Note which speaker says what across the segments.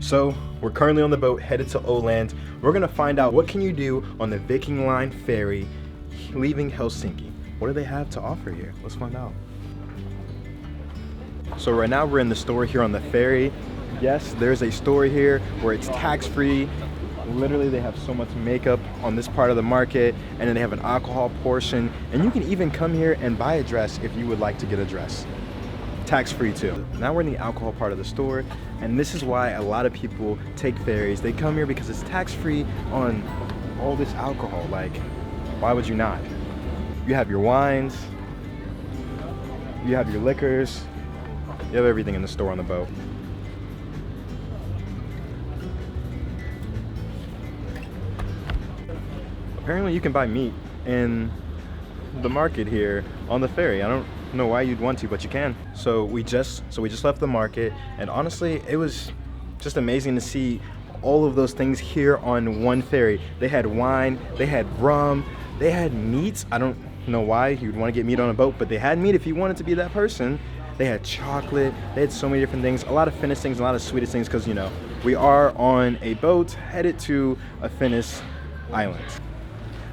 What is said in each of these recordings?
Speaker 1: So we're currently on the boat headed to Åland. We're gonna find out what can you do on the Viking Line ferry leaving Helsinki. What do they have to offer here? Let's find out. So right now we're in the store here on the ferry. Yes, there's a store here where it's tax-free. Literally they have so much makeup on this part of the market, and then they have an alcohol portion, and you can even come here and buy a dress if you would like to get a dress. Tax-free too. Now we're in the alcohol part of the store, and this is why a lot of people take ferries. They come here because it's tax-free on all this alcohol. Like, why would you not? You have your wines, you have your liquors, you have everything in the store on the boat. Apparently you can buy meat in the market here on the ferry. I don't know why you'd want to, but you can. So we just left the market, and honestly it was just amazing to see all of those things here on one ferry. They had wine, they had rum, they had meats. I don't know why you'd want to get meat on a boat, but they had meat if you wanted to be that person. They had chocolate, they had so many different things, a lot of Finnish things, a lot of Swedish things, because you know, we are on a boat headed to a Finnish island.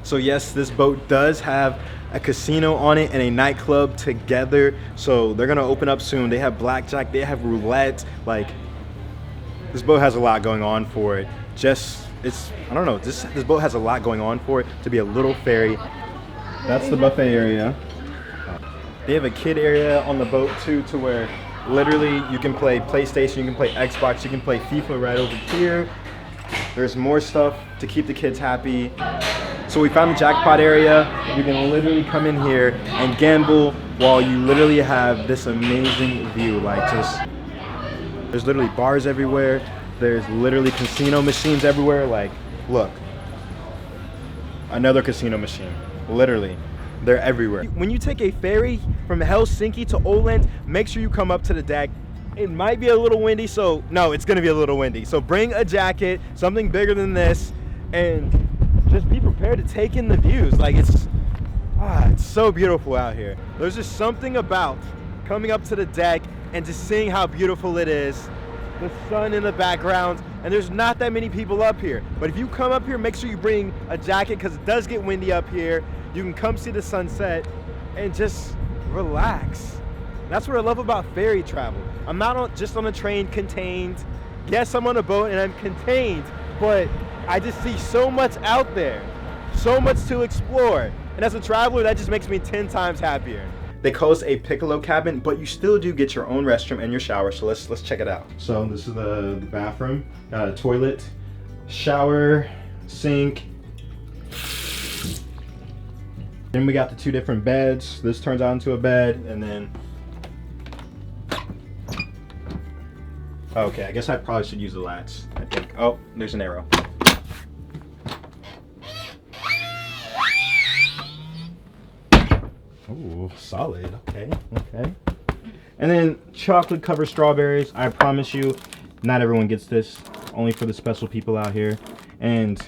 Speaker 1: So yes, this boat does have a casino on it and a nightclub together. So they're gonna open up soon. They have blackjack, they have roulette. Like, this boat has a lot going on for it. I don't know, this boat has a lot going on for it to be a little ferry. That's the buffet area. They have a kid area on the boat too, to where literally you can play PlayStation, you can play Xbox, you can play FIFA right over here. There's more stuff to keep the kids happy. So we found the jackpot area. You can literally come in here and gamble while you literally have this amazing view. Like, there's literally bars everywhere. There's literally casino machines everywhere. Like, look, another casino machine, literally. They're everywhere. When you take a ferry from Helsinki to Åland, make sure you come up to the deck. It might be a little windy, so no, it's gonna be a little windy. So bring a jacket, something bigger than this, and just be prepared to take in the views. Like, it's so beautiful out here. There's just something about coming up to the deck and just seeing how beautiful it is. The sun in the background, and there's not that many people up here. But if you come up here, make sure you bring a jacket, because it does get windy up here. You can come see the sunset and just relax. That's what I love about ferry travel. I'm not just on a train contained. Yes, I'm on a boat and I'm contained, but I just see so much out there, so much to explore. And as a traveler, that just makes me 10 times happier. They call this a piccolo cabin, but you still do get your own restroom and your shower. So let's check it out. So this is the bathroom, toilet, shower, sink. Then we got the two different beds. This turns out into a bed, and then, okay, I guess I probably should use the latch, I think. Oh, there's an arrow. Oh, solid. Okay. And then chocolate covered strawberries. I promise you, not everyone gets this. Only for the special people out here. And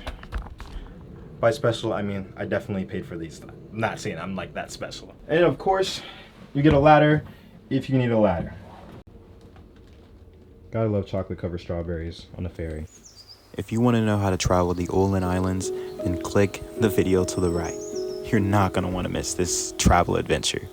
Speaker 1: by special, I mean I definitely paid for these. I'm not saying I'm like that special. And of course, you get a ladder if you need a ladder. Gotta love chocolate covered strawberries on the ferry.
Speaker 2: If you want to know how to travel the Åland Islands, then click the video to the right. You're not going to want to miss this travel adventure.